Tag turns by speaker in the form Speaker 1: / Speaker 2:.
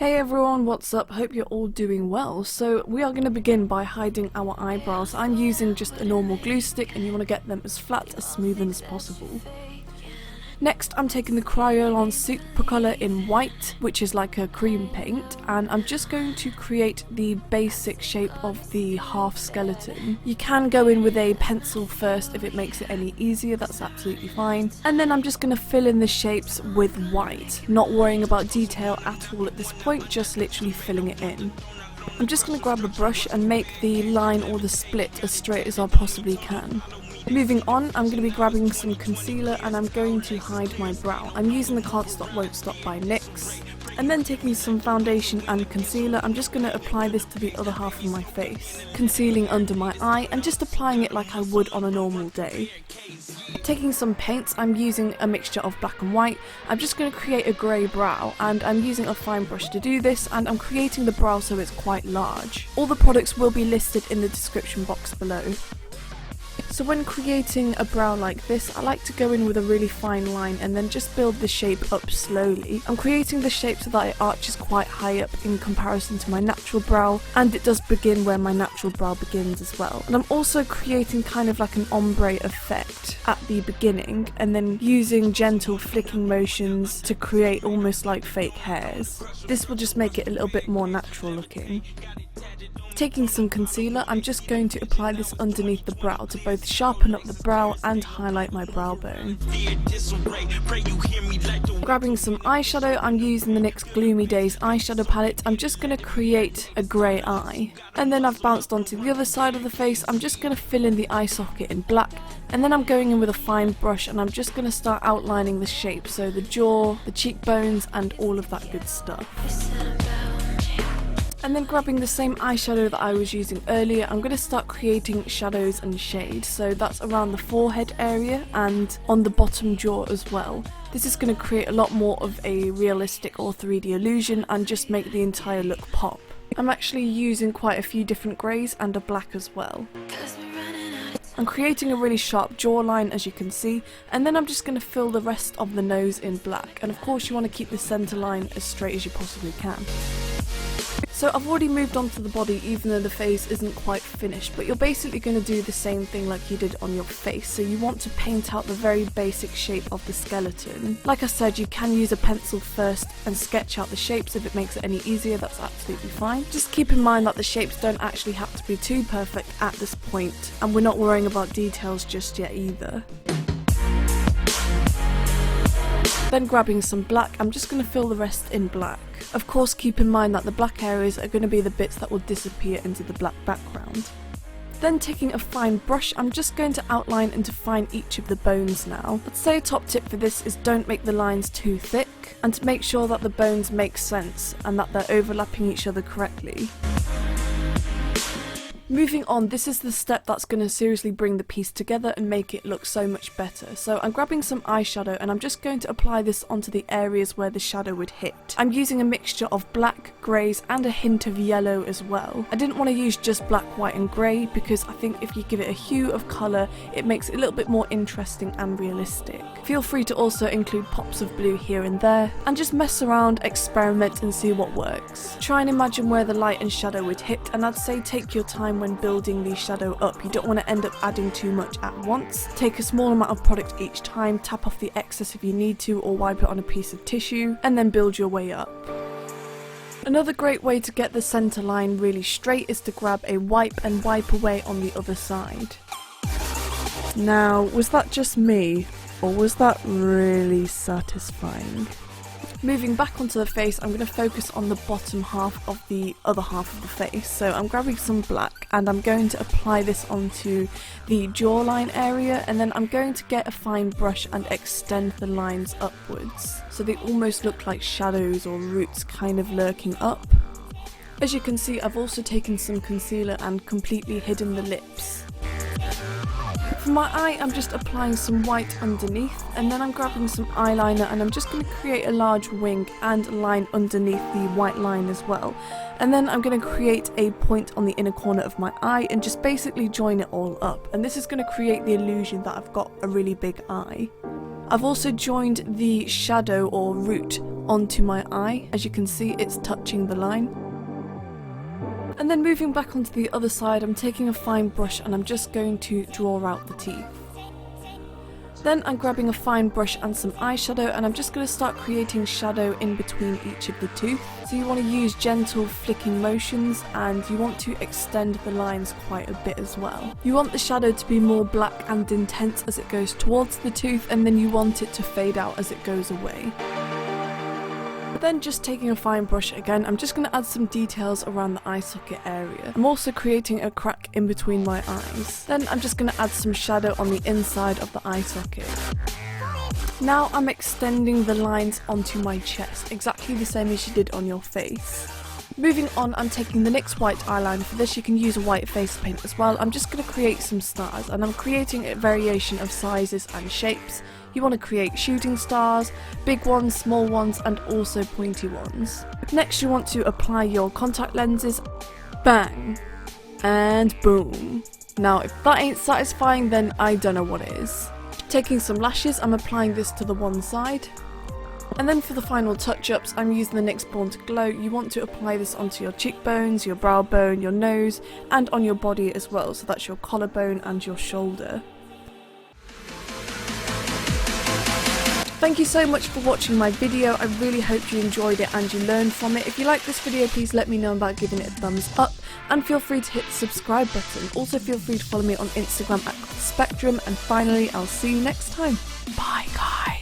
Speaker 1: Hey everyone, what's up? Hope you're all doing well. So we are going to begin by hiding our eyebrows. I'm using just a normal glue stick and you want to get them as flat, as smooth as possible. Next, I'm taking the Kryolan Supracolour in white, which is like a cream paint, and I'm just going to create the basic shape of the half skeleton. You can go in with a pencil first if it makes it any easier, that's absolutely fine. And then I'm just going to fill in the shapes with white, not worrying about detail at all at this point, just literally filling it in. I'm just going to grab a brush and make the line or the split as straight as I possibly can. Moving on, I'm going to be grabbing some concealer and I'm going to hide my brow. I'm using the Can't Stop Won't Stop by Nyx. And then taking some foundation and concealer, I'm just going to apply this to the other half of my face, concealing under my eye and just applying it like I would on a normal day. Taking some paints, I'm using a mixture of black and white. I'm just going to create a grey brow and I'm using a fine brush to do this, and I'm creating the brow so it's quite large. All the products will be listed in the description box below. So when creating a brow like this, I like to go in with a really fine line and then just build the shape up slowly. I'm creating the shape so that it arches quite high up in comparison to my natural brow, and it does begin where my natural brow begins as well. And I'm also creating kind of like an ombre effect at the beginning and then using gentle flicking motions to create almost like fake hairs. This will just make it a little bit more natural looking. Taking some concealer, I'm just going to apply this underneath the brow to both sharpen up the brow and highlight my brow bone. Grabbing some eyeshadow, I'm using the NYX Gloomy Days eyeshadow palette. I'm just going to create a grey eye. And then I've bounced onto the other side of the face. I'm just going to fill in the eye socket in black. And then I'm going in with a fine brush and I'm just going to start outlining the shape. So the jaw, the cheekbones and all of that good stuff. And then grabbing the same eyeshadow that I was using earlier, I'm going to start creating shadows and shades. So that's around the forehead area and on the bottom jaw as well. This is going to create a lot more of a realistic or 3D illusion and just make the entire look pop. I'm actually using quite a few different greys and a black as well. I'm creating a really sharp jawline, as you can see, and then I'm just going to fill the rest of the nose in black. And of course you want to keep the centre line as straight as you possibly can. So I've already moved on to the body even though the face isn't quite finished, but you're basically going to do the same thing like you did on your face. So you want to paint out the very basic shape of the skeleton. Like I said, you can use a pencil first and sketch out the shapes if it makes it any easier, that's absolutely fine. Just keep in mind that the shapes don't actually have to be too perfect at this point, and we're not worrying about details just yet either. Then grabbing some black, I'm just going to fill the rest in black. Of course, keep in mind that the black areas are going to be the bits that will disappear into the black background. Then taking a fine brush, I'm just going to outline and define each of the bones now. I'd say a top tip for this is don't make the lines too thick, and to make sure that the bones make sense and that they're overlapping each other correctly. Moving on, this is the step that's going to seriously bring the piece together and make it look so much better. So I'm grabbing some eyeshadow and I'm just going to apply this onto the areas where the shadow would hit. I'm using a mixture of black, greys and a hint of yellow as well. I didn't want to use just black, white and grey because I think if you give it a hue of colour, it makes it a little bit more interesting and realistic. Feel free to also include pops of blue here and there and just mess around, experiment and see what works. Try and imagine where the light and shadow would hit, and I'd say take your time when building the shadow up. You don't want to end up adding too much at once. Take a small amount of product each time, tap off the excess if you need to or wipe it on a piece of tissue, and then build your way up. Another great way to get the centre line really straight is to grab a wipe and wipe away on the other side. Now, was that just me, or was that really satisfying? Moving back onto the face, I'm going to focus on the bottom half of the other half of the face. So I'm grabbing some black and I'm going to apply this onto the jawline area, and then I'm going to get a fine brush and extend the lines upwards so they almost look like shadows or roots kind of lurking up. As you can see, I've also taken some concealer and completely hidden the lips. For my eye, I'm just applying some white underneath, and then I'm grabbing some eyeliner and I'm just going to create a large wing and a line underneath the white line as well. And then I'm going to create a point on the inner corner of my eye and just basically join it all up. And this is going to create the illusion that I've got a really big eye. I've also joined the shadow or root onto my eye. As you can see, it's touching the line. And then moving back onto the other side, I'm taking a fine brush and I'm just going to draw out the teeth. Then I'm grabbing a fine brush and some eyeshadow, and I'm just going to start creating shadow in between each of the teeth. So you want to use gentle flicking motions, and you want to extend the lines quite a bit as well. You want the shadow to be more black and intense as it goes towards the tooth, and then you want it to fade out as it goes away. Then just taking a fine brush again, I'm just going to add some details around the eye socket area. I'm also creating a crack in between my eyes. Then I'm just going to add some shadow on the inside of the eye socket. Now I'm extending the lines onto my chest, exactly the same as you did on your face. Moving on, I'm taking the NYX white eyeliner. For this you can use a white face paint as well. I'm just going to create some stars, and I'm creating a variation of sizes and shapes. You want to create shooting stars, big ones, small ones, and also pointy ones. Next you want to apply your contact lenses. Bang! And boom! Now if that ain't satisfying, then I don't know what is. Taking some lashes, I'm applying this to the one side. And then for the final touch-ups, I'm using the NYX Born To Glow. You want to apply this onto your cheekbones, your brow bone, your nose, and on your body as well, so that's your collarbone and your shoulder. Thank you so much for watching my video. I really hope you enjoyed it and you learned from it. If you like this video, please let me know about giving it a thumbs up, and feel free to hit the subscribe button. Also feel free to follow me on Instagram at Spectrum, and finally I'll see you next time. Bye guys.